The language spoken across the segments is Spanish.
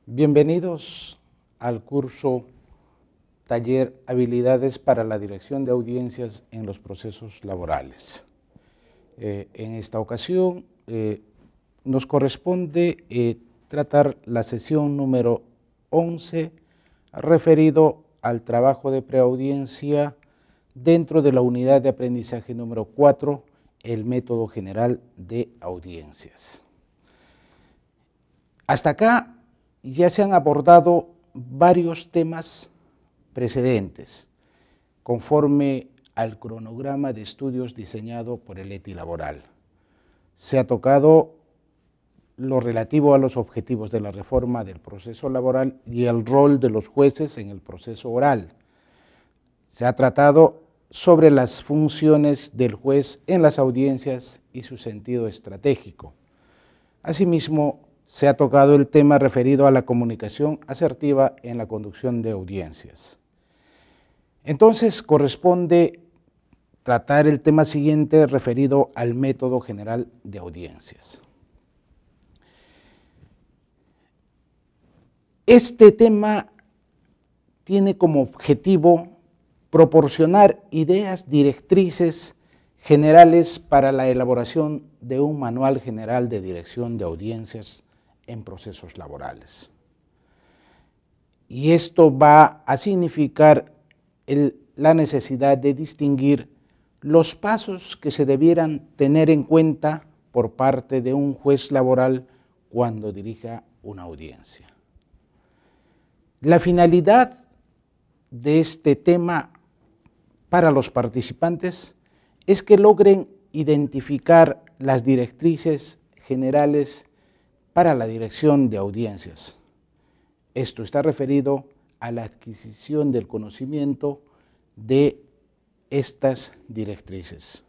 Bienvenidos al curso Taller Habilidades para la Dirección de Audiencias en los Procesos Laborales. En esta ocasión nos corresponde tratar la sesión número 11 referido al trabajo de preaudiencia dentro de la unidad de aprendizaje número 4, el método general de audiencias. Hasta acá ya se han abordado varios temas precedentes, conforme al cronograma de estudios diseñado por el ETI Laboral. Se ha tocado lo relativo a los objetivos de la reforma del proceso laboral y el rol de los jueces en el proceso oral. Se ha tratado sobre las funciones del juez en las audiencias y su sentido estratégico. Asimismo, se ha tocado el tema referido a la comunicación asertiva en la conducción de audiencias. Entonces, corresponde tratar el tema siguiente referido al método general de audiencias. Este tema tiene como objetivo proporcionar ideas directrices generales para la elaboración de un manual general de dirección de audiencias en procesos laborales. Y esto va a significar la necesidad de distinguir los pasos que se debieran tener en cuenta por parte de un juez laboral cuando dirija una audiencia. La finalidad de este tema para los participantes es que logren identificar las directrices generales para la dirección de audiencias. Esto está referido a la adquisición del conocimiento de estas directrices.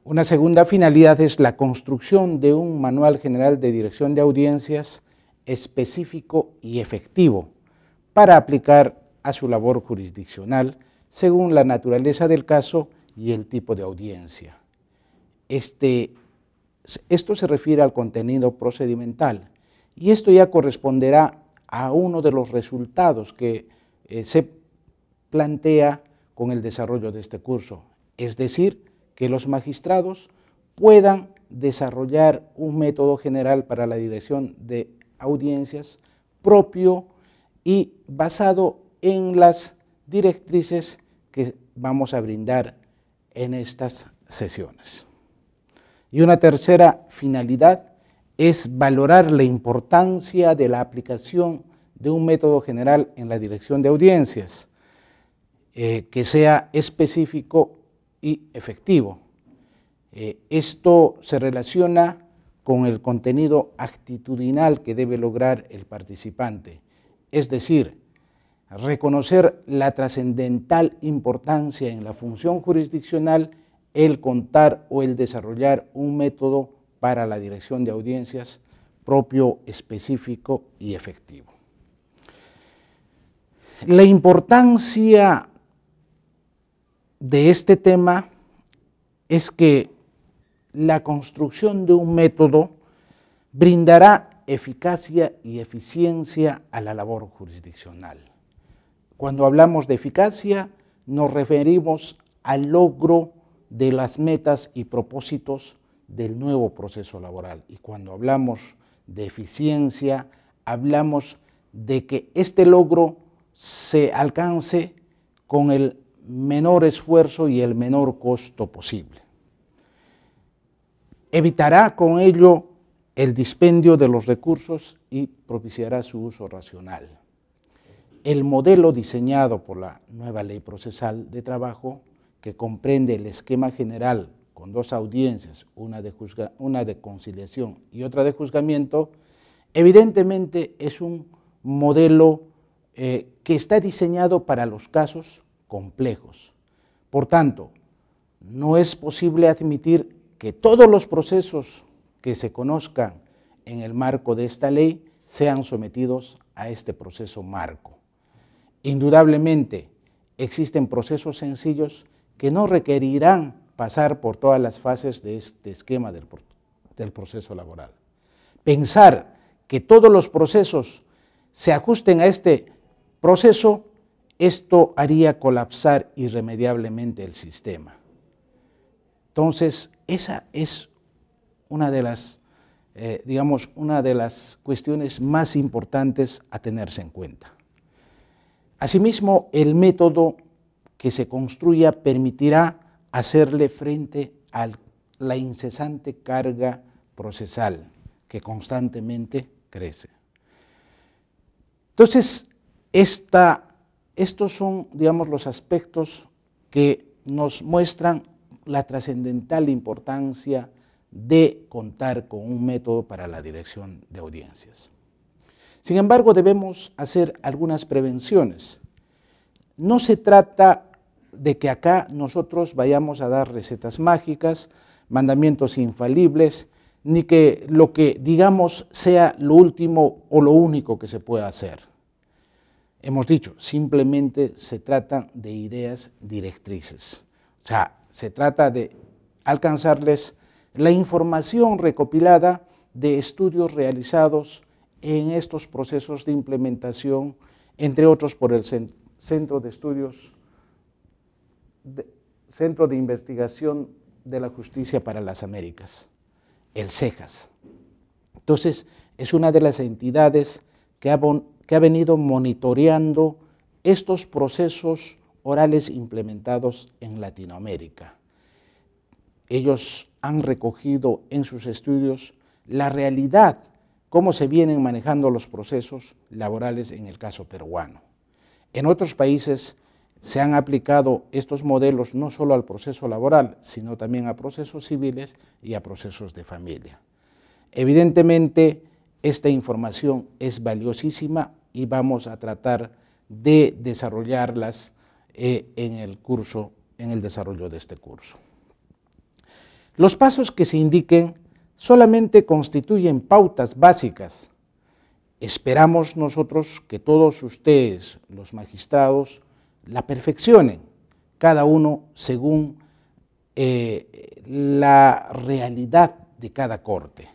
Una segunda finalidad es la construcción de un manual general de dirección de audiencias específico y efectivo para aplicar a su labor jurisdiccional según la naturaleza del caso y el tipo de audiencia. Esto se refiere al contenido procedimental y esto ya corresponderá a uno de los resultados que se plantea con el desarrollo de este curso, es decir, que los magistrados puedan desarrollar un método general para la dirección de audiencias propio y basado en las directrices que vamos a brindar en estas sesiones. Y una tercera finalidad es valorar la importancia de la aplicación de un método general en la dirección de audiencias, que sea específico y efectivo. Esto se relaciona con el contenido actitudinal que debe lograr el participante, es decir, reconocer la trascendental importancia en la función jurisdiccional el contar o el desarrollar un método para la dirección de audiencias propio, específico y efectivo. La importancia de este tema es que la construcción de un método brindará eficacia y eficiencia a la labor jurisdiccional. Cuando hablamos de eficacia, nos referimos al logro de las metas y propósitos del nuevo proceso laboral. Y cuando hablamos de eficiencia, hablamos de que este logro se alcance con el menor esfuerzo y el menor costo posible. Evitará con ello el dispendio de los recursos y propiciará su uso racional. El modelo diseñado por la nueva Ley Procesal de Trabajo, que comprende el esquema general con dos audiencias, una de conciliación y otra de juzgamiento, evidentemente es un modelo que está diseñado para los casos complejos. Por tanto, no es posible admitir que todos los procesos que se conozcan en el marco de esta ley sean sometidos a este proceso marco. Indudablemente, existen procesos sencillos que no requerirán pasar por todas las fases de este esquema del proceso laboral. Pensar que todos los procesos se ajusten a este proceso, esto haría colapsar irremediablemente el sistema. Entonces, esa es una de las, una de las cuestiones más importantes a tenerse en cuenta. Asimismo, el método que se construya permitirá hacerle frente a la incesante carga procesal que constantemente crece. Entonces, estos son, digamos, los aspectos que nos muestran la trascendental importancia de contar con un método para la dirección de audiencias. Sin embargo, debemos hacer algunas prevenciones. No se trata de que acá nosotros vayamos a dar recetas mágicas, mandamientos infalibles, ni que lo que digamos sea lo último o lo único que se pueda hacer. Hemos dicho, simplemente se trata de ideas directrices. O sea, se trata de alcanzarles la información recopilada de estudios realizados en estos procesos de implementación, entre otros por el Centro de Investigación de la Justicia para las Américas, el CEJAS. Entonces, es una de las entidades que ha venido monitoreando estos procesos orales implementados en Latinoamérica. Ellos han recogido en sus estudios la realidad, cómo se vienen manejando los procesos laborales en el caso peruano. En otros países se han aplicado estos modelos no solo al proceso laboral, sino también a procesos civiles y a procesos de familia. Evidentemente, esta información es valiosísima y vamos a tratar de desarrollarlas en el desarrollo de este curso. Los pasos que se indiquen solamente constituyen pautas básicas. Esperamos nosotros que todos ustedes, los magistrados, la perfeccionen, cada uno según la realidad de cada corte.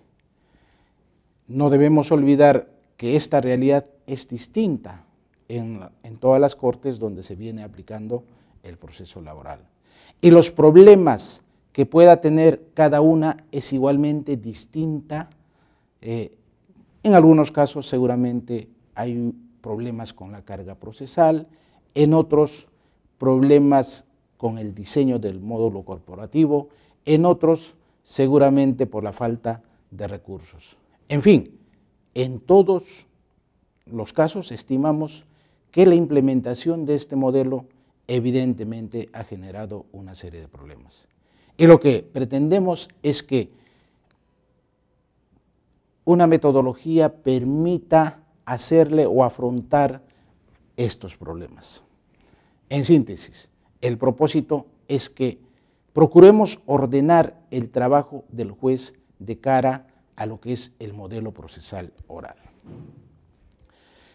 No debemos olvidar que esta realidad es distinta en todas las cortes donde se viene aplicando el proceso laboral. Y los problemas que pueda tener cada una es igualmente distinta. En algunos casos seguramente hay problemas con la carga procesal, en otros problemas con el diseño del módulo corporativo, en otros seguramente por la falta de recursos. En fin, en todos los casos estimamos que la implementación de este modelo evidentemente ha generado una serie de problemas. Y lo que pretendemos es que una metodología permita hacerle o afrontar estos problemas. En síntesis, el propósito es que procuremos ordenar el trabajo del juez de cara a lo que es el modelo procesal oral.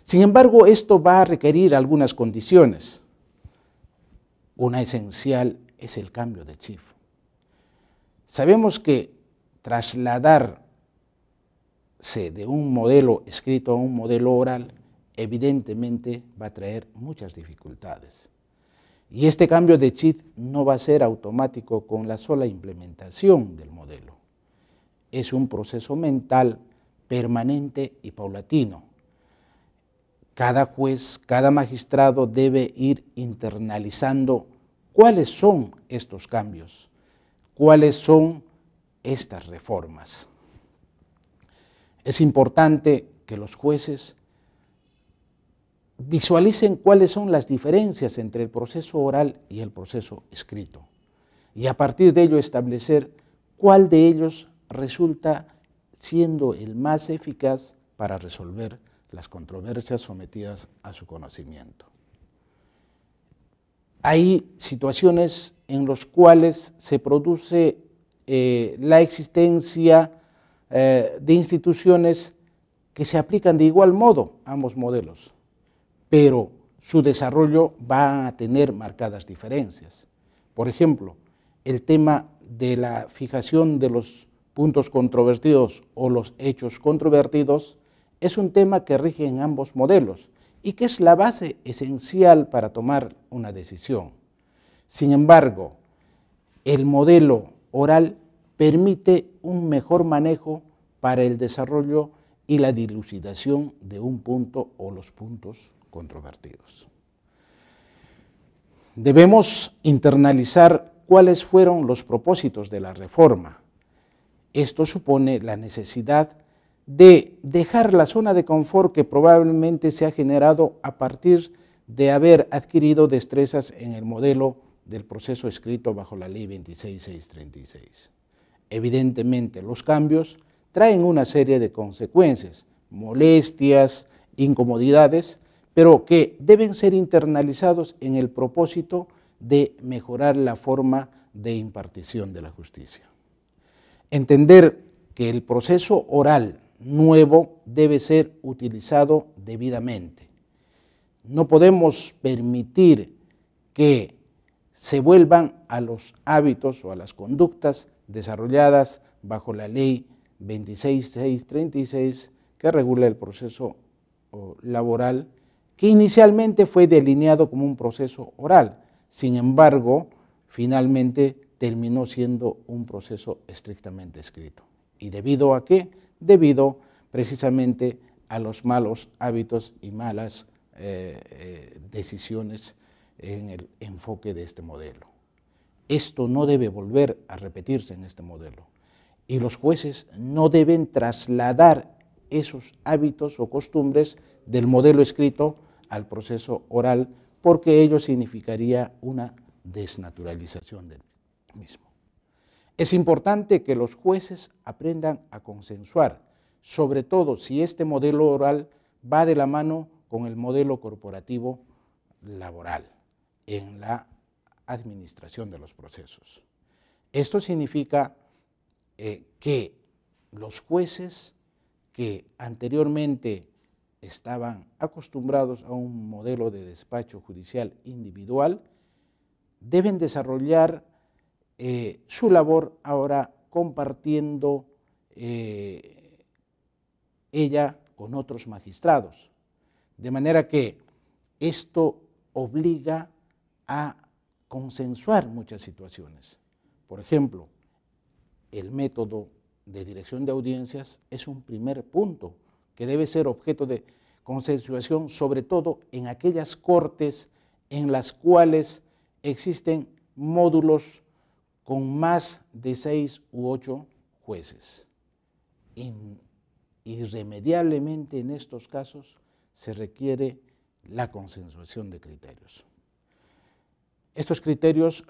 Sin embargo, esto va a requerir algunas condiciones. Una esencial es el cambio de chip. Sabemos que trasladarse de un modelo escrito a un modelo oral evidentemente va a traer muchas dificultades. Y este cambio de chip no va a ser automático con la sola implementación del modelo. Es un proceso mental permanente y paulatino. Cada juez, cada magistrado debe ir internalizando cuáles son estos cambios, cuáles son estas reformas. Es importante que los jueces visualicen cuáles son las diferencias entre el proceso oral y el proceso escrito y a partir de ello establecer cuál de ellos resulta siendo el más eficaz para resolver las controversias sometidas a su conocimiento. Hay situaciones en las cuales se produce la existencia de instituciones que se aplican de igual modo a ambos modelos, pero su desarrollo va a tener marcadas diferencias. Por ejemplo, el tema de la fijación de los puntos controvertidos o los hechos controvertidos es un tema que rige en ambos modelos y que es la base esencial para tomar una decisión. Sin embargo, el modelo oral permite un mejor manejo para el desarrollo y la dilucidación de un punto o los puntos controvertidos. Debemos internalizar cuáles fueron los propósitos de la reforma. Esto supone la necesidad de dejar la zona de confort que probablemente se ha generado a partir de haber adquirido destrezas en el modelo del proceso escrito bajo la Ley 26636. Evidentemente, los cambios traen una serie de consecuencias, molestias, incomodidades, pero que deben ser internalizados en el propósito de mejorar la forma de impartición de la justicia. Entender que el proceso oral nuevo debe ser utilizado debidamente. No podemos permitir que se vuelvan a los hábitos o a las conductas desarrolladas bajo la Ley 26636 que regula el proceso laboral, que inicialmente fue delineado como un proceso oral. Sin embargo, finalmente terminó siendo un proceso estrictamente escrito. ¿Y debido a qué? Debido precisamente a los malos hábitos y malas decisiones en el enfoque de este modelo. Esto no debe volver a repetirse en este modelo. Y los jueces no deben trasladar esos hábitos o costumbres del modelo escrito al proceso oral, porque ello significaría una desnaturalización del mismo. Es importante que los jueces aprendan a consensuar, sobre todo si este modelo oral va de la mano con el modelo corporativo laboral en la administración de los procesos. Esto significa que los jueces que anteriormente estaban acostumbrados a un modelo de despacho judicial individual deben desarrollar su labor ahora compartiendo ella con otros magistrados. De manera que esto obliga a consensuar muchas situaciones. Por ejemplo, el método de dirección de audiencias es un primer punto que debe ser objeto de consensuación, sobre todo en aquellas cortes en las cuales existen módulos con más de 6 u 8 jueces. Irremediablemente en estos casos se requiere la consensuación de criterios. Estos criterios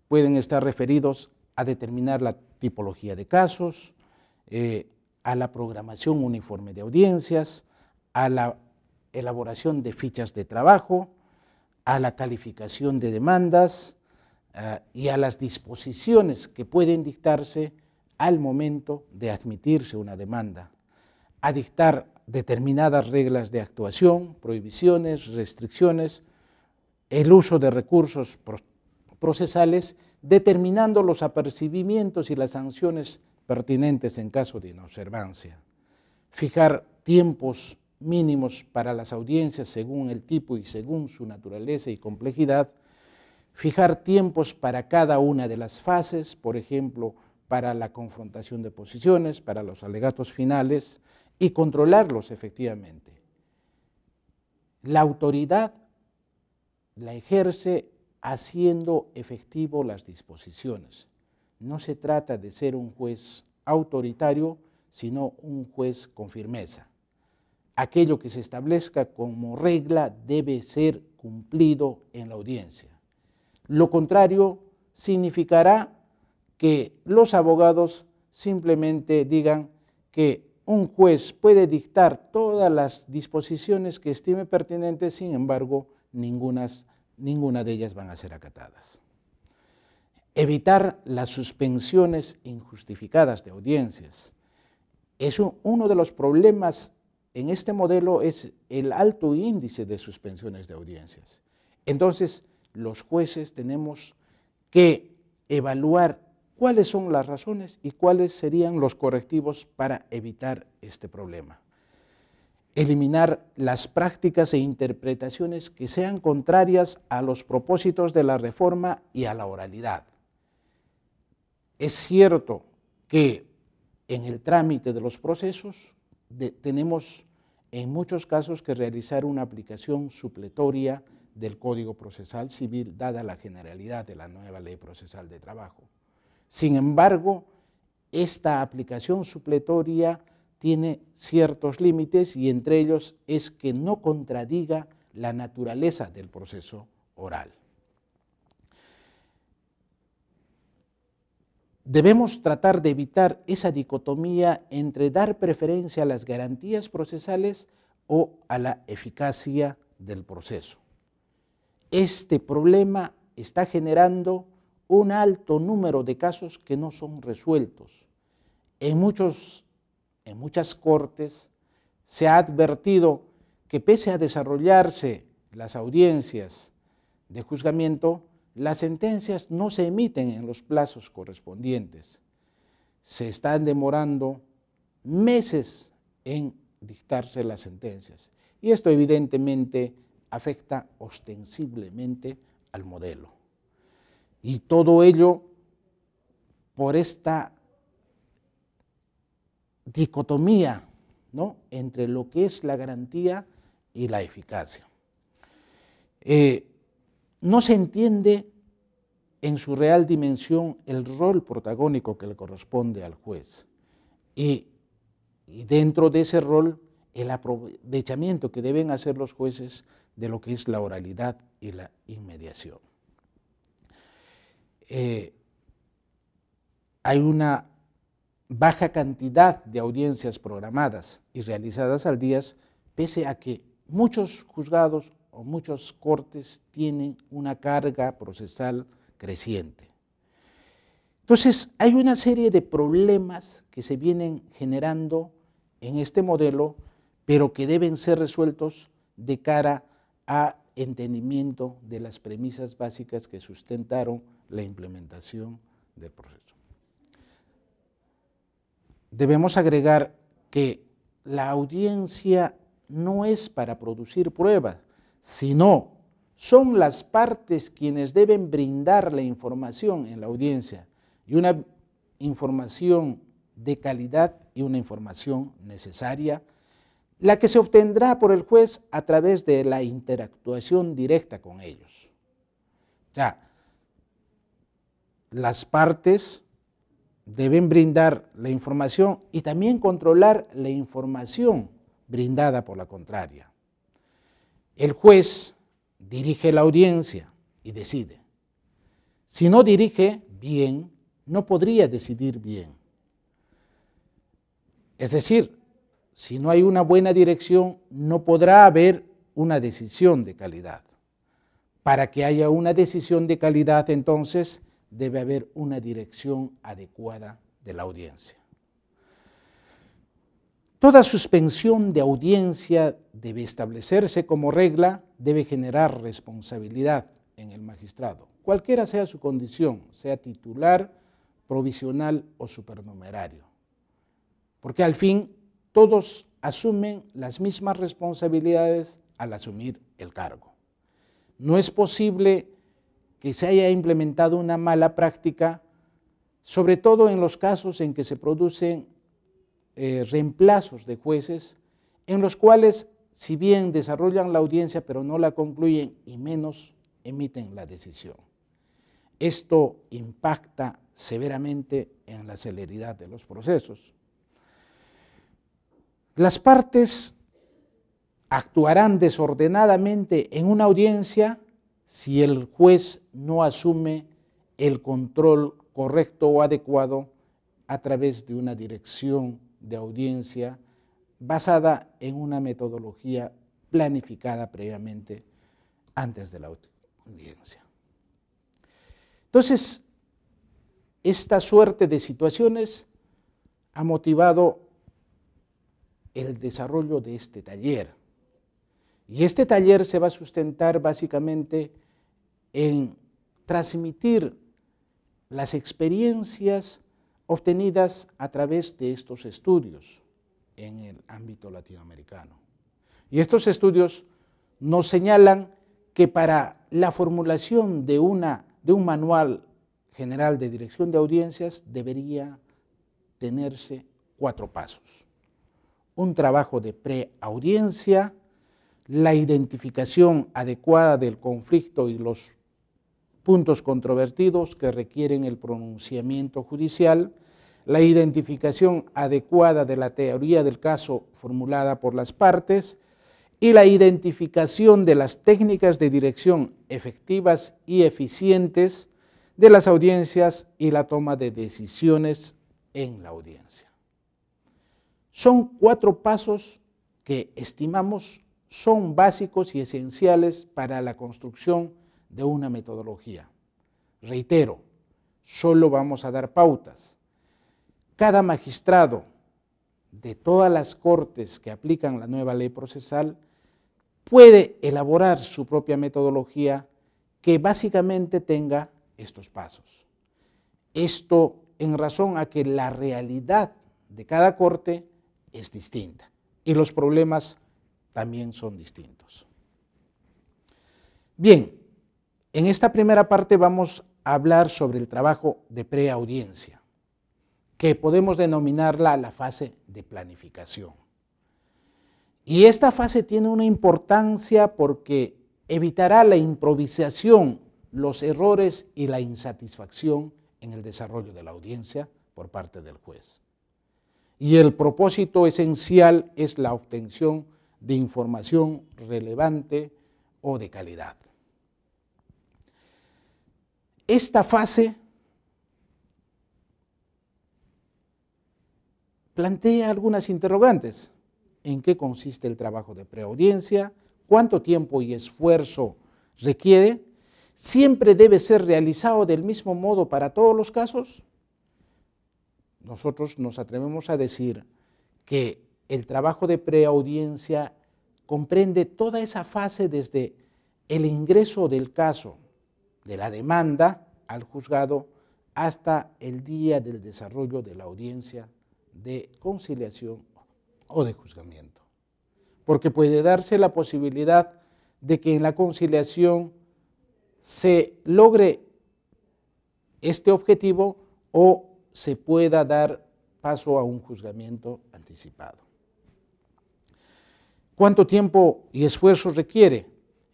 pueden estar referidos a determinar la tipología de casos, a la programación uniforme de audiencias, a la elaboración de fichas de trabajo, a la calificación de demandas y a las disposiciones que pueden dictarse al momento de admitirse una demanda, a dictar determinadas reglas de actuación, prohibiciones, restricciones, el uso de recursos procesales, determinando los apercibimientos y las sanciones pertinentes en caso de inobservancia, fijar tiempos mínimos para las audiencias según el tipo y según su naturaleza y complejidad, fijar tiempos para cada una de las fases, por ejemplo, para la confrontación de posiciones, para los alegatos finales, y controlarlos efectivamente. La autoridad la ejerce haciendo efectivo las disposiciones. No se trata de ser un juez autoritario, sino un juez con firmeza. Aquello que se establezca como regla debe ser cumplido en la audiencia. Lo contrario significará que los abogados simplemente digan que un juez puede dictar todas las disposiciones que estime pertinentes, sin embargo, ninguna de ellas van a ser acatadas. Evitar las suspensiones injustificadas de audiencias. Uno de los problemas en este modelo es el alto índice de suspensiones de audiencias. Entonces, los jueces tenemos que evaluar cuáles son las razones y cuáles serían los correctivos para evitar este problema. eliminar las prácticas e interpretaciones que sean contrarias a los propósitos de la reforma y a la oralidad. Es cierto que en el trámite de los procesos tenemos en muchos casos que realizar una aplicación supletoria del Código Procesal Civil, dada la generalidad de la nueva Ley Procesal de Trabajo. Sin embargo, esta aplicación supletoria tiene ciertos límites y entre ellos es que no contradiga la naturaleza del proceso oral. Debemos tratar de evitar esa dicotomía entre dar preferencia a las garantías procesales o a la eficacia del proceso. Este problema está generando un alto número de casos que no son resueltos. En muchas cortes se ha advertido que pese a desarrollarse las audiencias de juzgamiento, las sentencias no se emiten en los plazos correspondientes. Se están demorando meses en dictarse las sentencias. Y esto evidentemente afecta ostensiblemente al modelo. Y todo ello por esta dicotomía, ¿no?, entre lo que es la garantía y la eficacia. No se entiende en su real dimensión el rol protagónico que le corresponde al juez y dentro de ese rol el aprovechamiento que deben hacer los jueces de lo que es la oralidad y la inmediación. Hay una baja cantidad de audiencias programadas y realizadas al día, pese a que muchos juzgados o muchas cortes tienen una carga procesal creciente. Entonces, hay una serie de problemas que se vienen generando en este modelo, pero que deben ser resueltos de cara a entendimiento de las premisas básicas que sustentaron la implementación del proceso. Debemos agregar que la audiencia no es para producir pruebas, sino son las partes quienes deben brindar la información en la audiencia, y una información de calidad y una información necesaria, la que se obtendrá por el juez a través de la interactuación directa con ellos. O sea, las partes deben brindar la información y también controlar la información brindada por la contraria. El juez dirige la audiencia y decide. Si no dirige bien, no podría decidir bien. Es decir, si no hay una buena dirección, no podrá haber una decisión de calidad. Para que haya una decisión de calidad, entonces, debe haber una dirección adecuada de la audiencia. Toda suspensión de audiencia debe establecerse como regla, debe generar responsabilidad en el magistrado, cualquiera sea su condición, sea titular, provisional o supernumerario. Porque al fin todos asumen las mismas responsabilidades al asumir el cargo. No es posible que se haya implementado una mala práctica, sobre todo en los casos en que se producen reemplazos de jueces, en los cuales, si bien desarrollan la audiencia, pero no la concluyen y menos emiten la decisión. Esto impacta severamente en la celeridad de los procesos. Las partes actuarán desordenadamente en una audiencia si el juez no asume el control correcto o adecuado a través de una dirección de audiencia basada en una metodología planificada previamente antes de la audiencia. Entonces, esta suerte de situaciones ha motivado el desarrollo de este taller. Y este taller se va a sustentar básicamente en transmitir las experiencias obtenidas a través de estos estudios en el ámbito latinoamericano. Y estos estudios nos señalan que para la formulación de un manual general de dirección de audiencias debería tenerse 4 pasos. Un trabajo de preaudiencia, la identificación adecuada del conflicto y los puntos controvertidos que requieren el pronunciamiento judicial, la identificación adecuada de la teoría del caso formulada por las partes y la identificación de las técnicas de dirección efectivas y eficientes de las audiencias y la toma de decisiones en la audiencia. Son 4 pasos que estimamos son básicos y esenciales para la construcción de una metodología. Reitero, solo vamos a dar pautas. Cada magistrado de todas las cortes que aplican la nueva ley procesal puede elaborar su propia metodología que básicamente tenga estos pasos. Esto en razón a que la realidad de cada corte es distinta y los problemas también son distintos. Bien, en esta primera parte vamos a hablar sobre el trabajo de preaudiencia, que podemos denominarla la fase de planificación. Y esta fase tiene una importancia porque evitará la improvisación, los errores y la insatisfacción en el desarrollo de la audiencia por parte del juez. Y el propósito esencial es la obtención de información relevante o de calidad. Esta fase plantea algunas interrogantes. ¿En qué consiste el trabajo de preaudiencia? ¿Cuánto tiempo y esfuerzo requiere? ¿Siempre debe ser realizado del mismo modo para todos los casos? Nosotros nos atrevemos a decir que el trabajo de preaudiencia comprende toda esa fase desde el ingreso del caso, de la demanda al juzgado, hasta el día del desarrollo de la audiencia de conciliación o de juzgamiento. Porque puede darse la posibilidad de que en la conciliación se logre este objetivo o se pueda dar paso a un juzgamiento anticipado. ¿Cuánto tiempo y esfuerzo requiere?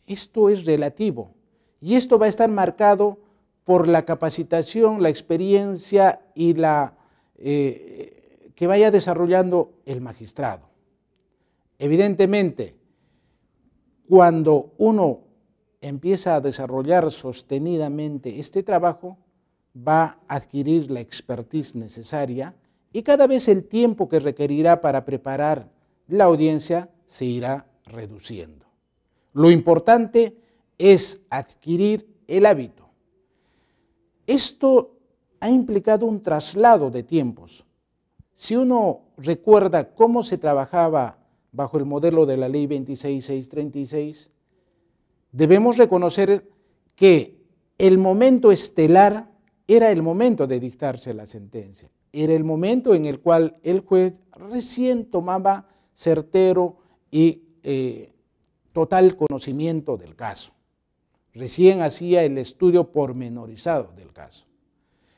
Esto es relativo y esto va a estar marcado por la capacitación, la experiencia y que vaya desarrollando el magistrado. Evidentemente, cuando uno empieza a desarrollar sostenidamente este trabajo, va a adquirir la expertise necesaria y cada vez el tiempo que requerirá para preparar la audiencia se irá reduciendo. Lo importante es adquirir el hábito. Esto ha implicado un traslado de tiempos. Si uno recuerda cómo se trabajaba bajo el modelo de la ley 26636, debemos reconocer que el momento estelar era el momento de dictarse la sentencia, era el momento en el cual el juez recién tomaba certero y total conocimiento del caso, recién hacía el estudio pormenorizado del caso.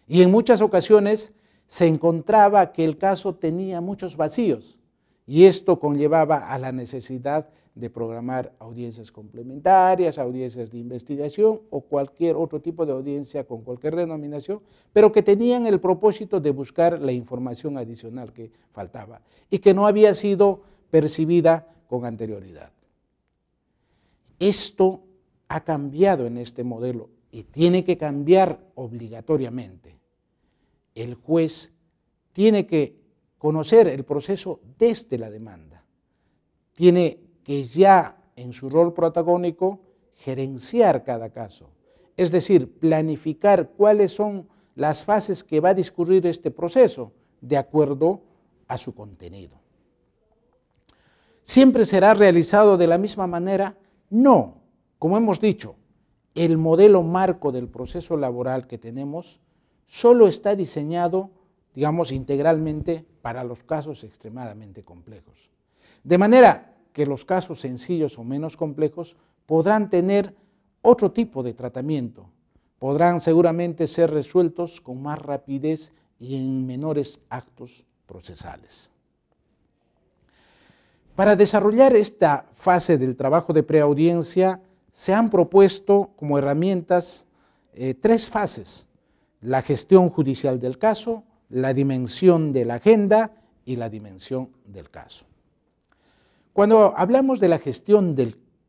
Y en muchas ocasiones se encontraba que el caso tenía muchos vacíos y esto conllevaba a la necesidad de programar audiencias complementarias, audiencias de investigación o cualquier otro tipo de audiencia con cualquier denominación, pero que tenían el propósito de buscar la información adicional que faltaba y que no había sido percibida con anterioridad. Esto ha cambiado en este modelo y tiene que cambiar obligatoriamente. El juez tiene que conocer el proceso desde la demanda, tiene que ya en su rol protagónico gerenciar cada caso, es decir, planificar cuáles son las fases que va a discurrir este proceso de acuerdo a su contenido. ¿Siempre será realizado de la misma manera? No, como hemos dicho, el modelo marco del proceso laboral que tenemos solo está diseñado, digamos, integralmente para los casos extremadamente complejos. De manera que los casos sencillos o menos complejos podrán tener otro tipo de tratamiento, podrán seguramente ser resueltos con más rapidez y en menores actos procesales. Para desarrollar esta fase del trabajo de preaudiencia, se han propuesto como herramientas 3 fases: la gestión judicial del caso, la dimensión de la agenda y la dimensión del caso. Cuando hablamos de la gestión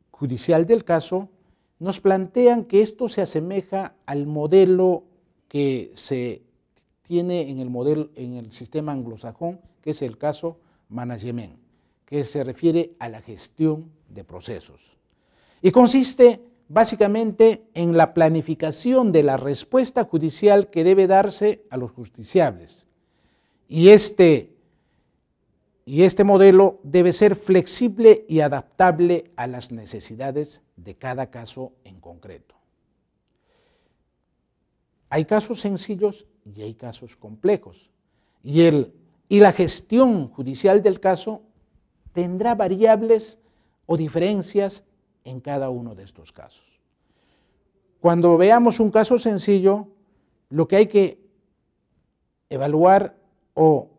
judicial del caso, nos plantean que esto se asemeja al modelo que se tiene en el sistema anglosajón, que es el caso management, que se refiere a la gestión de procesos. Y consiste básicamente en la planificación de la respuesta judicial que debe darse a los justiciables. Y este modelo debe ser flexible y adaptable a las necesidades de cada caso en concreto. Hay casos sencillos y hay casos complejos. Y la gestión judicial del caso tendrá variables o diferencias en cada uno de estos casos. Cuando veamos un caso sencillo, lo que hay que evaluar o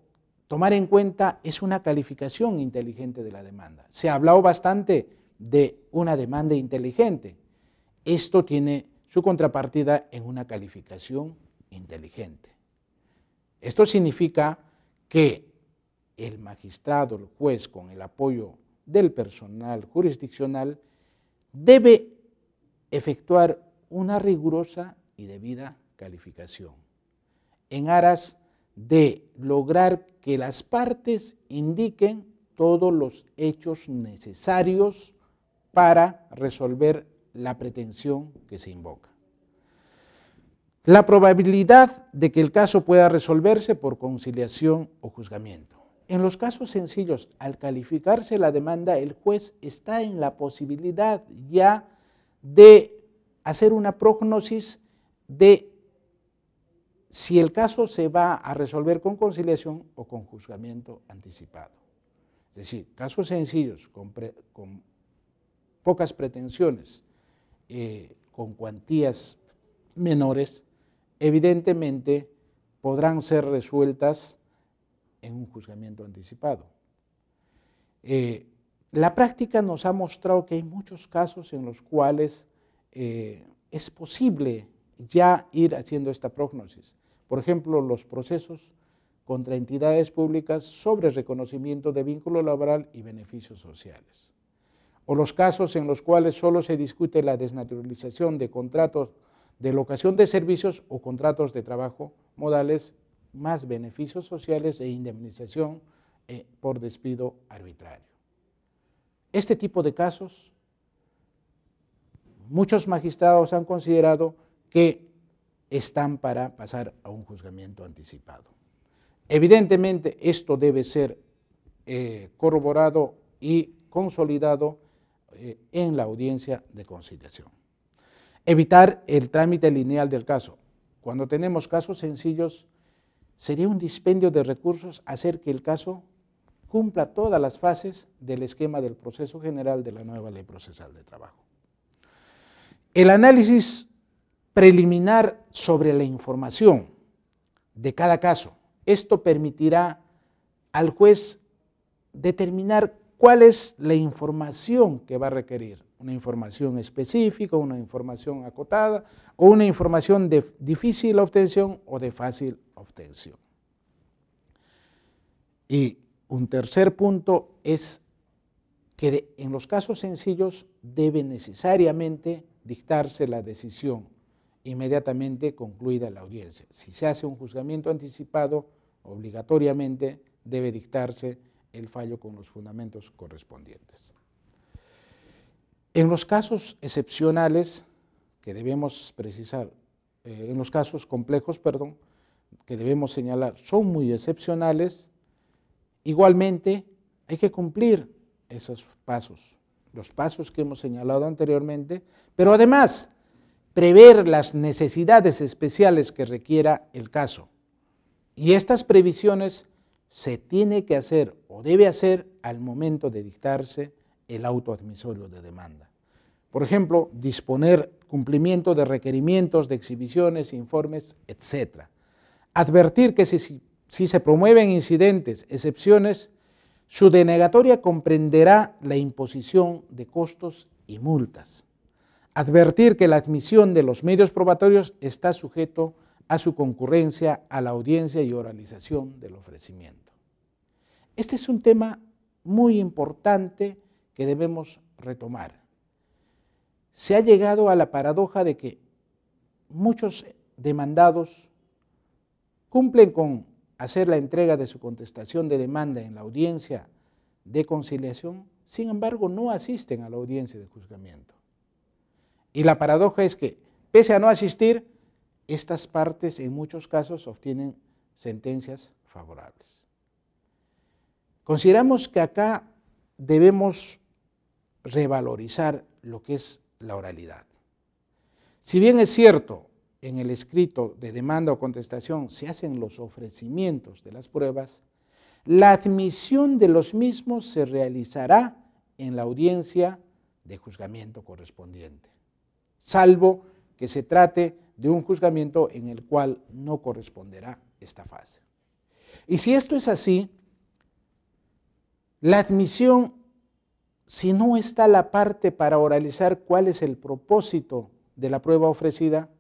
tomar en cuenta es una calificación inteligente de la demanda. Se ha hablado bastante de una demanda inteligente. Esto tiene su contrapartida en una calificación inteligente. Esto significa que el magistrado, el juez, con el apoyo del personal jurisdiccional, debe efectuar una rigurosa y debida calificación en aras de lograr que las partes indiquen todos los hechos necesarios para resolver la pretensión que se invoca. La probabilidad de que el caso pueda resolverse por conciliación o juzgamiento. En los casos sencillos, al calificarse la demanda, el juez está en la posibilidad ya de hacer una prognosis de si el caso se va a resolver con conciliación o con juzgamiento anticipado. Es decir, casos sencillos, con pocas pretensiones, con cuantías menores, evidentemente podrán ser resueltas en un juzgamiento anticipado. La práctica nos ha mostrado que hay muchos casos en los cuales es posible ya ir haciendo esta prognosis. Por ejemplo, los procesos contra entidades públicas sobre reconocimiento de vínculo laboral y beneficios sociales. O los casos en los cuales solo se discute la desnaturalización de contratos de locación de servicios o contratos de trabajo modales, más beneficios sociales e indemnización por despido arbitrario. Este tipo de casos, muchos magistrados han considerado que están para pasar a un juzgamiento anticipado. Evidentemente, esto debe ser corroborado y consolidado en la audiencia de conciliación. Evitar el trámite lineal del caso. Cuando tenemos casos sencillos, sería un dispendio de recursos hacer que el caso cumpla todas las fases del esquema del proceso general de la nueva Ley Procesal de Trabajo. El análisis preliminar sobre la información de cada caso. Esto permitirá al juez determinar cuál es la información que va a requerir. Una información específica, una información acotada o una información de difícil obtención o de fácil obtención. Y un tercer punto es que en los casos sencillos debe necesariamente dictarse la decisión inmediatamente concluida la audiencia. Si se hace un juzgamiento anticipado, obligatoriamente debe dictarse el fallo con los fundamentos correspondientes. En los casos excepcionales que debemos precisar, en los casos complejos, perdón, que debemos señalar, son muy excepcionales, igualmente hay que cumplir esos pasos, los pasos que hemos señalado anteriormente, pero además prever las necesidades especiales que requiera el caso. Y estas previsiones se tiene que hacer o debe hacer al momento de dictarse el auto admisorio de demanda. Por ejemplo, disponer cumplimiento de requerimientos de exhibiciones, informes, etc. Advertir que si se promueven incidentes, excepciones, su denegatoria comprenderá la imposición de costos y multas. Advertir que la admisión de los medios probatorios está sujeto a su concurrencia a la audiencia y oralización del ofrecimiento. Este es un tema muy importante que debemos retomar. Se ha llegado a la paradoja de que muchos demandados cumplen con hacer la entrega de su contestación de demanda en la audiencia de conciliación, sin embargo no asisten a la audiencia de juzgamiento. Y la paradoja es que, pese a no asistir, estas partes en muchos casos obtienen sentencias favorables. Consideramos que acá debemos revalorizar lo que es la oralidad. Si bien es cierto, en el escrito de demanda o contestación se hacen los ofrecimientos de las pruebas, la admisión de los mismos se realizará en la audiencia de juzgamiento correspondiente, salvo que se trate de un juzgamiento en el cual no corresponderá esta fase. Y si esto es así, la admisión, si no está la parte para oralizar cuál es el propósito de la prueba ofrecida,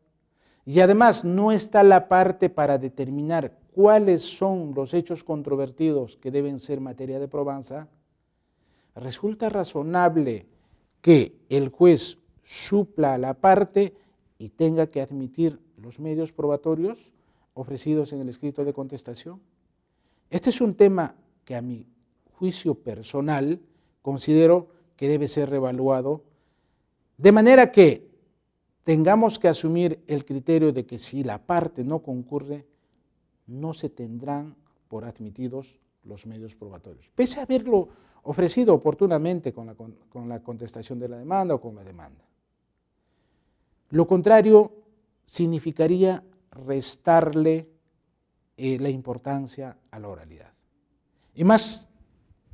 y además no está la parte para determinar cuáles son los hechos controvertidos que deben ser materia de probanza, resulta razonable que el juez supla a la parte y tenga que admitir los medios probatorios ofrecidos en el escrito de contestación. Este es un tema que a mi juicio personal considero que debe ser reevaluado, de manera que tengamos que asumir el criterio de que si la parte no concurre, no se tendrán por admitidos los medios probatorios, pese a haberlo ofrecido oportunamente con la contestación de la demanda o con la demanda. Lo contrario significaría restarle la importancia a la oralidad. Y más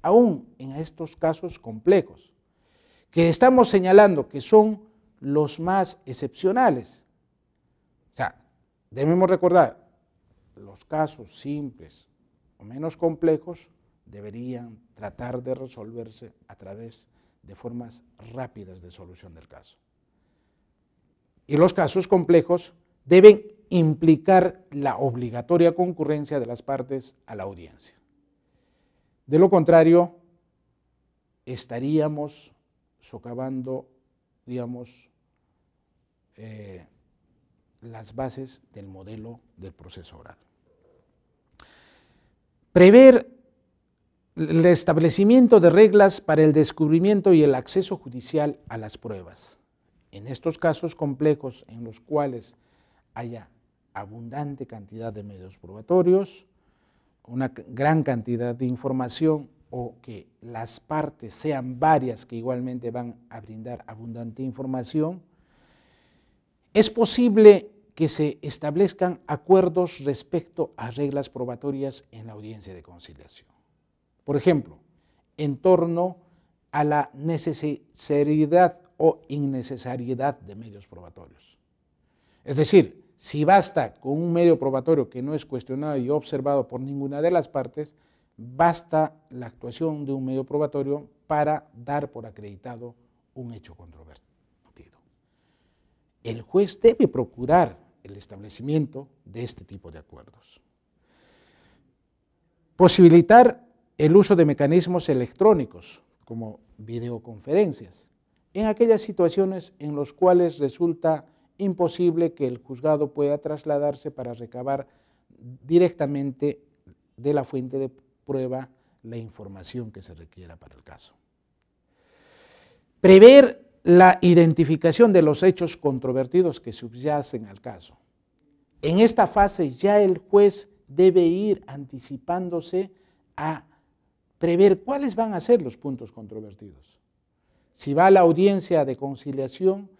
aún en estos casos complejos, que estamos señalando que son los más excepcionales. O sea, debemos recordar, los casos simples o menos complejos deberían tratar de resolverse a través de formas rápidas de solución del caso. Y los casos complejos deben implicar la obligatoria concurrencia de las partes a la audiencia. De lo contrario, estaríamos socavando, digamos, las bases del modelo del proceso oral. Prever el establecimiento de reglas para el descubrimiento y el acceso judicial a las pruebas. En estos casos complejos en los cuales haya abundante cantidad de medios probatorios, una gran cantidad de información o que las partes sean varias que igualmente van a brindar abundante información, es posible que se establezcan acuerdos respecto a reglas probatorias en la audiencia de conciliación. Por ejemplo, en torno a la necesidad o innecesariedad de medios probatorios. Es decir, si basta con un medio probatorio que no es cuestionado y observado por ninguna de las partes, basta la actuación de un medio probatorio para dar por acreditado un hecho controvertido. El juez debe procurar el establecimiento de este tipo de acuerdos. Posibilitar el uso de mecanismos electrónicos, como videoconferencias, en aquellas situaciones en las cuales resulta imposible que el juzgado pueda trasladarse para recabar directamente de la fuente de prueba la información que se requiera para el caso. Prever la identificación de los hechos controvertidos que subyacen al caso. En esta fase ya el juez debe ir anticipándose a prever cuáles van a ser los puntos controvertidos. Si va a la audiencia de conciliación,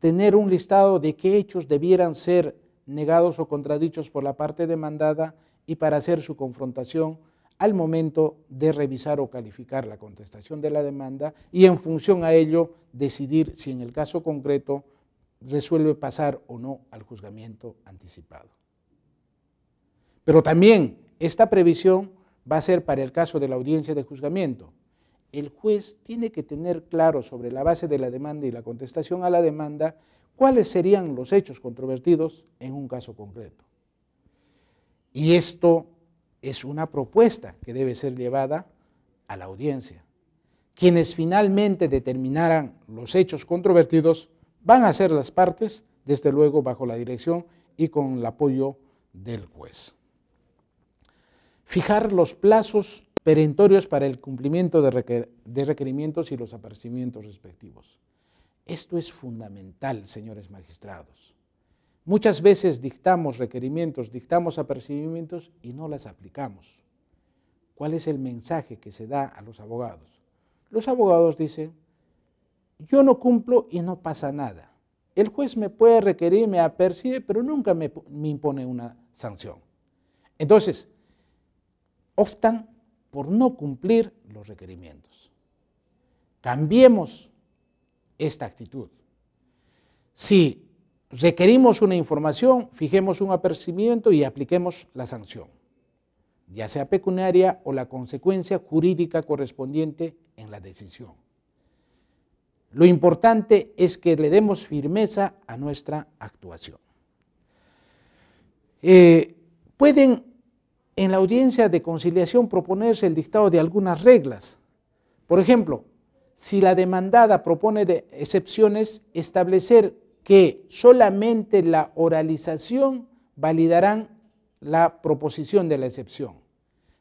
tener un listado de qué hechos debieran ser negados o contradichos por la parte demandada y para hacer su confrontación al momento de revisar o calificar la contestación de la demanda y en función a ello decidir si en el caso concreto resuelve pasar o no al juzgamiento anticipado. Pero también esta previsión va a ser para el caso de la audiencia de juzgamiento. El juez tiene que tener claro sobre la base de la demanda y la contestación a la demanda cuáles serían los hechos controvertidos en un caso concreto. Y esto es una propuesta que debe ser llevada a la audiencia. Quienes finalmente determinarán los hechos controvertidos van a ser las partes, desde luego bajo la dirección y con el apoyo del juez. Fijar los plazos perentorios para el cumplimiento de requerimientos y los apercibimientos respectivos. Esto es fundamental, señores magistrados. Muchas veces dictamos requerimientos, dictamos apercibimientos y no las aplicamos. ¿Cuál es el mensaje que se da a los abogados? Los abogados dicen, yo no cumplo y no pasa nada. El juez me puede requerir, me apercibe, pero nunca me impone una sanción. Entonces, optan por no cumplir los requerimientos. Cambiemos esta actitud. Si requerimos una información, fijemos un apercibimiento y apliquemos la sanción, ya sea pecuniaria o la consecuencia jurídica correspondiente en la decisión. Lo importante es que le demos firmeza a nuestra actuación. Pueden en la audiencia de conciliación proponerse el dictado de algunas reglas. Por ejemplo, si la demandada propone de excepciones, establecer que solamente la oralización validarán la proposición de la excepción.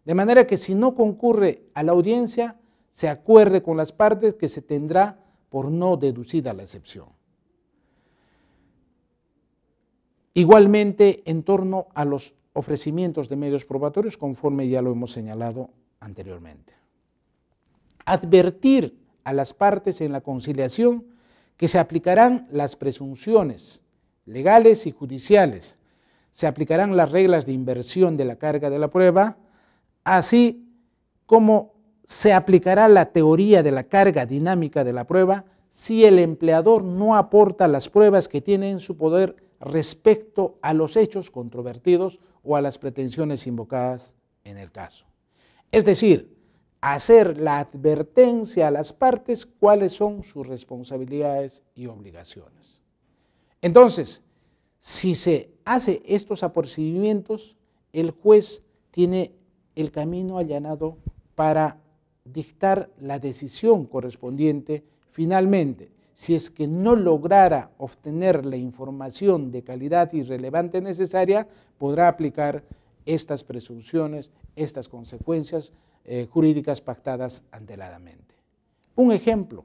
De manera que si no concurre a la audiencia, se acuerde con las partes que se tendrá por no deducida la excepción. Igualmente, en torno a los ofrecimientos de medios probatorios, conforme ya lo hemos señalado anteriormente. Advertir a las partes en la conciliación que se aplicarán las presunciones legales y judiciales, se aplicarán las reglas de inversión de la carga de la prueba, así como se aplicará la teoría de la carga dinámica de la prueba si el empleador no aporta las pruebas que tiene en su poder respecto a los hechos controvertidos o a las pretensiones invocadas en el caso. Es decir, hacer la advertencia a las partes cuáles son sus responsabilidades y obligaciones. Entonces, si se hace estos apercibimientos, el juez tiene el camino allanado para dictar la decisión correspondiente. Finalmente, si es que no lograra obtener la información de calidad y relevante necesaria, podrá aplicar estas presunciones, estas consecuencias jurídicas pactadas anteladamente. Un ejemplo,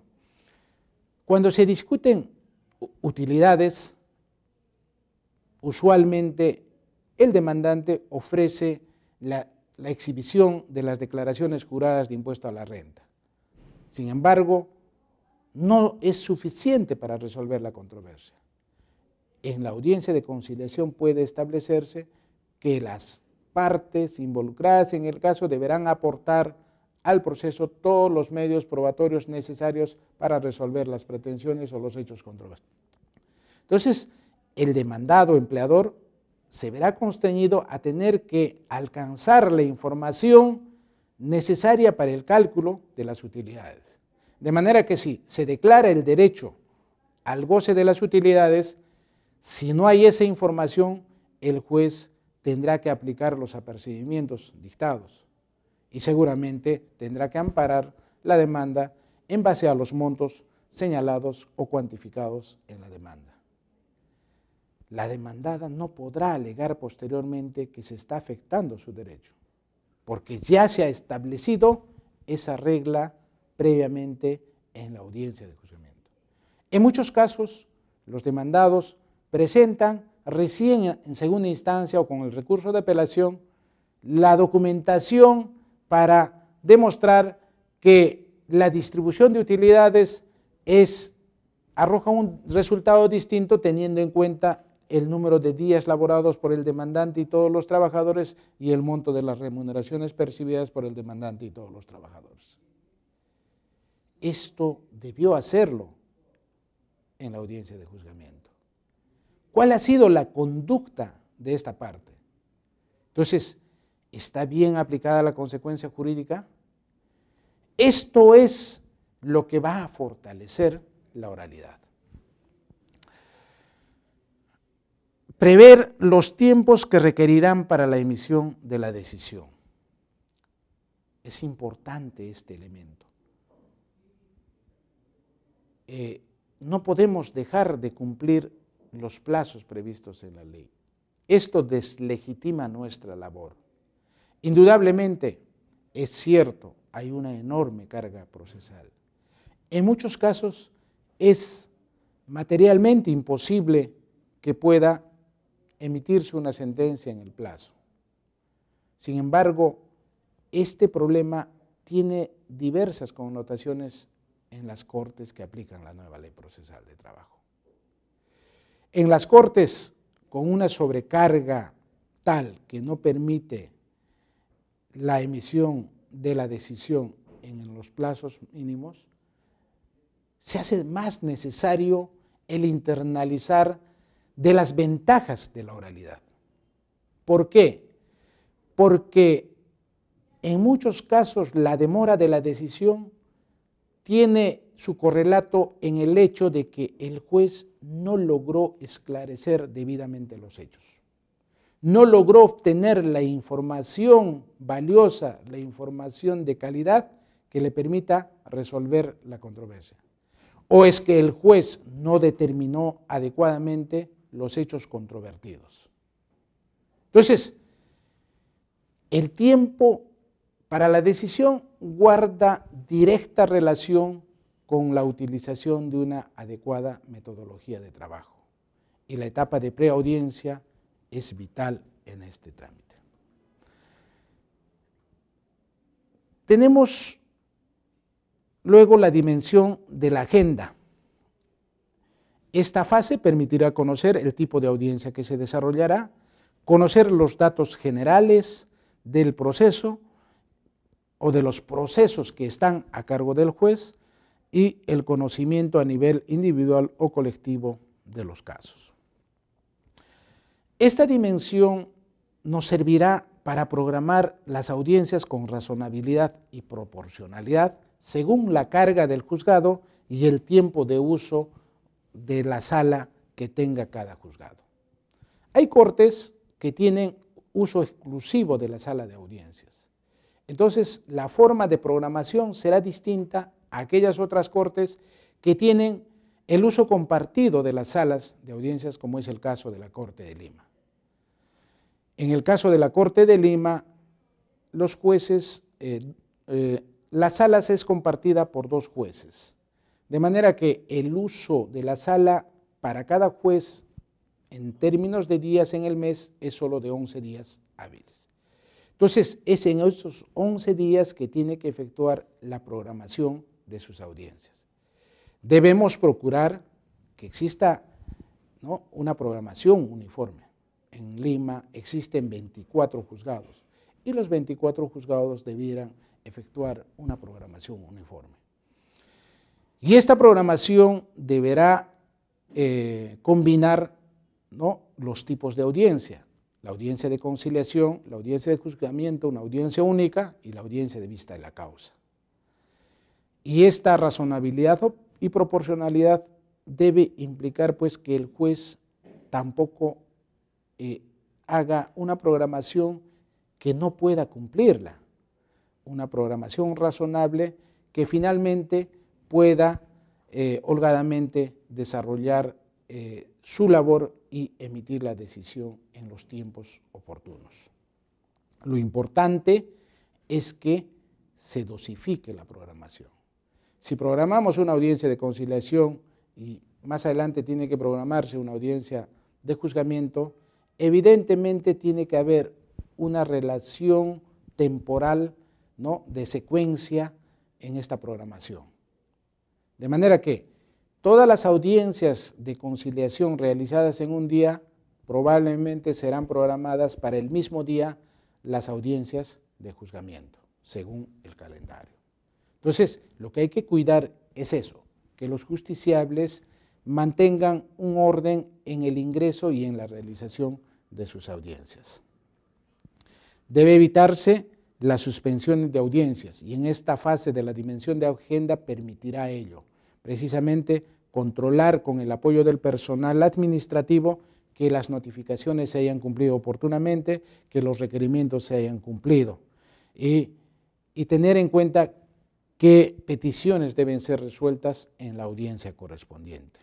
cuando se discuten utilidades, usualmente el demandante ofrece la exhibición de las declaraciones juradas de impuesto a la renta. Sin embargo, no es suficiente para resolver la controversia. En la audiencia de conciliación puede establecerse que las partes involucradas en el caso deberán aportar al proceso todos los medios probatorios necesarios para resolver las pretensiones o los hechos controvertidos. Entonces, el demandado empleador se verá constreñido a tener que alcanzar la información necesaria para el cálculo de las utilidades. De manera que si se declara el derecho al goce de las utilidades, si no hay esa información, el juez tendrá que aplicar los apercibimientos dictados y seguramente tendrá que amparar la demanda en base a los montos señalados o cuantificados en la demanda. La demandada no podrá alegar posteriormente que se está afectando su derecho, porque ya se ha establecido esa regla previamente en la audiencia de juzgamiento. En muchos casos, los demandados presentan recién en segunda instancia o con el recurso de apelación la documentación para demostrar que la distribución de utilidades arroja un resultado distinto teniendo en cuenta el número de días laborados por el demandante y todos los trabajadores y el monto de las remuneraciones percibidas por el demandante y todos los trabajadores. Esto debió hacerlo en la audiencia de juzgamiento. ¿Cuál ha sido la conducta de esta parte? Entonces, ¿está bien aplicada la consecuencia jurídica? Esto es lo que va a fortalecer la oralidad. Prever los tiempos que requerirán para la emisión de la decisión. Es importante este elemento. No podemos dejar de cumplir los plazos previstos en la ley. Esto deslegitima nuestra labor. Indudablemente, es cierto, hay una enorme carga procesal. En muchos casos es materialmente imposible que pueda emitirse una sentencia en el plazo. Sin embargo, este problema tiene diversas connotaciones en las cortes que aplican la nueva ley procesal de trabajo. En las cortes con una sobrecarga tal que no permite la emisión de la decisión en los plazos mínimos, se hace más necesario el internalizar de las ventajas de la oralidad. ¿Por qué? Porque en muchos casos la demora de la decisión tiene su correlato en el hecho de que el juez no logró esclarecer debidamente los hechos. No logró obtener la información valiosa, la información de calidad que le permita resolver la controversia. O es que el juez no determinó adecuadamente los hechos controvertidos. Entonces, el tiempo para la decisión guarda directa relación con la utilización de una adecuada metodología de trabajo. Y la etapa de preaudiencia es vital en este trámite. Tenemos luego la dimensión de la agenda. Esta fase permitirá conocer el tipo de audiencia que se desarrollará, conocer los datos generales del proceso o de los procesos que están a cargo del juez y el conocimiento a nivel individual o colectivo de los casos. Esta dimensión nos servirá para programar las audiencias con razonabilidad y proporcionalidad según la carga del juzgado y el tiempo de uso de la sala que tenga cada juzgado. Hay cortes que tienen uso exclusivo de la sala de audiencias. Entonces, la forma de programación será distinta a aquellas otras cortes que tienen el uso compartido de las salas de audiencias, como es el caso de la Corte de Lima. En el caso de la Corte de Lima, los jueces, las salas es compartida por 2 jueces, de manera que el uso de la sala para cada juez en términos de días en el mes es solo de 11 días hábiles. Entonces, es en esos 11 días que tiene que efectuar la programación de sus audiencias. Debemos procurar que exista, ¿no?, una programación uniforme. En Lima existen 24 juzgados y los 24 juzgados debieran efectuar una programación uniforme. Y esta programación deberá combinar, ¿no?, los tipos de audiencia. La audiencia de conciliación, la audiencia de juzgamiento, una audiencia única y la audiencia de vista de la causa. Y esta razonabilidad y proporcionalidad debe implicar pues que el juez tampoco haga una programación que no pueda cumplirla, una programación razonable que finalmente pueda holgadamente desarrollar su labor y emitir la decisión en los tiempos oportunos. Lo importante es que se dosifique la programación. Si programamos una audiencia de conciliación y más adelante tiene que programarse una audiencia de juzgamiento, evidentemente tiene que haber una relación temporal, ¿no?, de secuencia en esta programación. De manera que todas las audiencias de conciliación realizadas en un día probablemente serán programadas para el mismo día las audiencias de juzgamiento, según el calendario. Entonces, lo que hay que cuidar es eso, que los justiciables mantengan un orden en el ingreso y en la realización de sus audiencias. Debe evitarse las suspensiones de audiencias y en esta fase de la dimensión de agenda permitirá ello, precisamente controlar con el apoyo del personal administrativo que las notificaciones se hayan cumplido oportunamente, que los requerimientos se hayan cumplido y tener en cuenta qué peticiones deben ser resueltas en la audiencia correspondiente.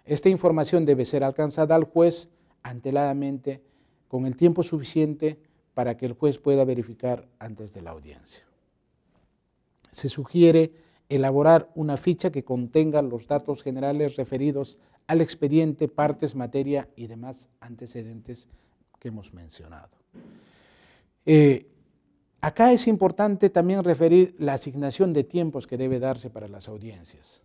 Esta información debe ser alcanzada al juez anteladamente con el tiempo suficiente para que el juez pueda verificar antes de la audiencia. Se sugiere elaborar una ficha que contenga los datos generales referidos al expediente, partes, materia y demás antecedentes que hemos mencionado. Acá es importante también referir la asignación de tiempos que debe darse para las audiencias.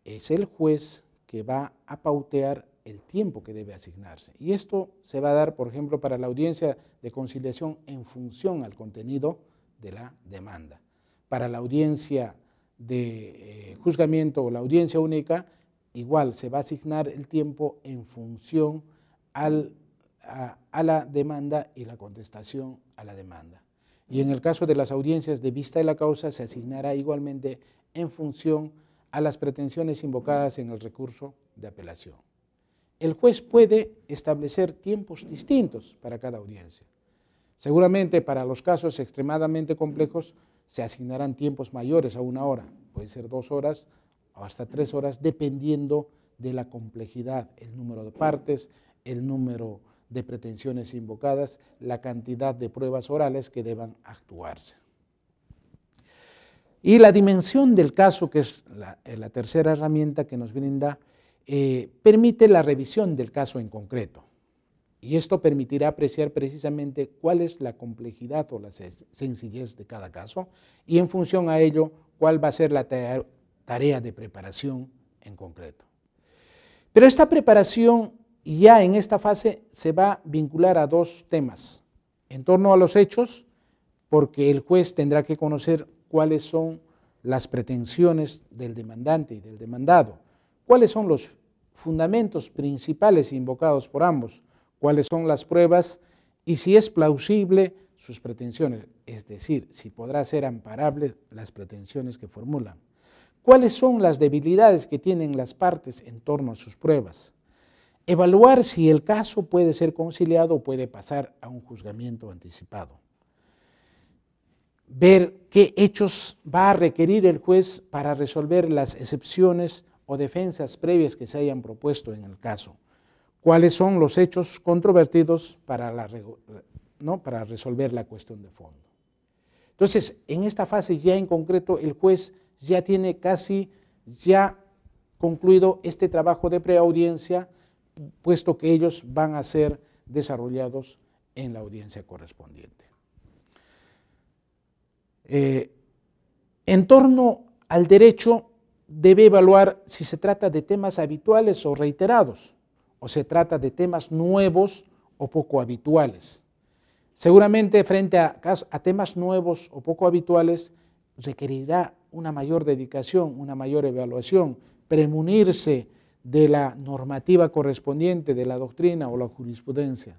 Es el juez que va a pautear el tiempo que debe asignarse. Y esto se va a dar, por ejemplo, para la audiencia de conciliación en función al contenido de la demanda. Para la audiencia de juzgamiento o la audiencia única, igual se va a asignar el tiempo en función a la demanda y la contestación a la demanda. Y en el caso de las audiencias de vista de la causa, se asignará igualmente en función a las pretensiones invocadas en el recurso de apelación. El juez puede establecer tiempos distintos para cada audiencia. Seguramente para los casos extremadamente complejos se asignarán tiempos mayores a 1 hora, puede ser 2 horas o hasta 3 horas, dependiendo de la complejidad, el número de partes, el número de pretensiones invocadas, la cantidad de pruebas orales que deban actuarse. Y la dimensión del caso, que es la tercera herramienta que nos brinda, permite la revisión del caso en concreto. Y esto permitirá apreciar precisamente cuál es la complejidad o la sencillez de cada caso y en función a ello cuál va a ser la tarea de preparación en concreto. Pero esta preparación ya en esta fase se va a vincular a 2 temas. En torno a los hechos, porque el juez tendrá que conocer cuáles son las pretensiones del demandante y del demandado, cuáles son los fundamentos principales invocados por ambos, cuáles son las pruebas y si es plausible sus pretensiones, es decir, si podrá ser amparable las pretensiones que formulan. ¿Cuáles son las debilidades que tienen las partes en torno a sus pruebas? Evaluar si el caso puede ser conciliado o puede pasar a un juzgamiento anticipado. Ver qué hechos va a requerir el juez para resolver las excepciones o defensas previas que se hayan propuesto en el caso. ¿Cuáles son los hechos controvertidos para resolver la cuestión de fondo? Entonces, en esta fase ya en concreto, el juez ya tiene casi ya concluido este trabajo de preaudiencia, puesto que ellos van a ser desarrollados en la audiencia correspondiente. En torno al derecho, debe evaluar si se trata de temas habituales o reiterados, o se trata de temas nuevos o poco habituales. Seguramente frente a temas nuevos o poco habituales requerirá una mayor dedicación, una mayor evaluación, premunirse de la normativa correspondiente, de la doctrina o la jurisprudencia.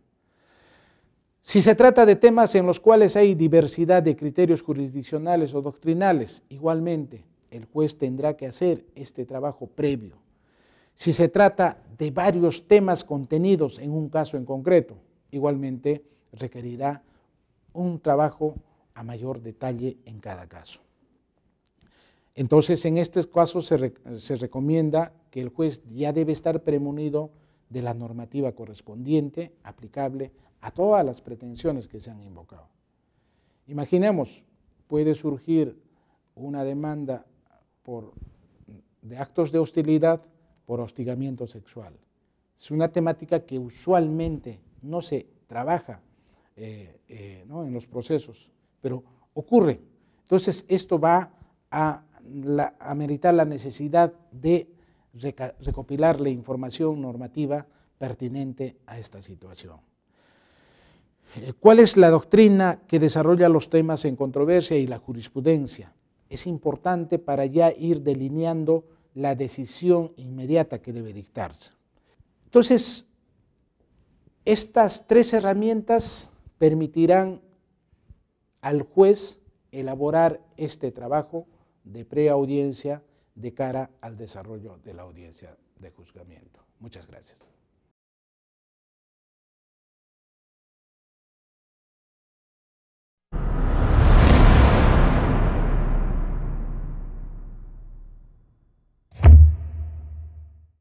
Si se trata de temas en los cuales hay diversidad de criterios jurisdiccionales o doctrinales, igualmente el juez tendrá que hacer este trabajo previo. Si se trata de varios temas contenidos en un caso en concreto, igualmente requerirá un trabajo a mayor detalle en cada caso. Entonces, en estos casos se recomienda que el juez ya debe estar premunido de la normativa correspondiente, aplicable a todas las pretensiones que se han invocado. Imaginemos, puede surgir una demanda de actos de hostilidad por hostigamiento sexual. Es una temática que usualmente no se trabaja ¿no? en los procesos, pero ocurre. Entonces, esto va a ameritar la necesidad de recopilar la información normativa pertinente a esta situación. ¿Cuál es la doctrina que desarrolla los temas en controversia y la jurisprudencia? Es importante para ya ir delineando la decisión inmediata que debe dictarse. Entonces, estas tres herramientas permitirán al juez elaborar este trabajo de preaudiencia de cara al desarrollo de la audiencia de juzgamiento. Muchas gracias.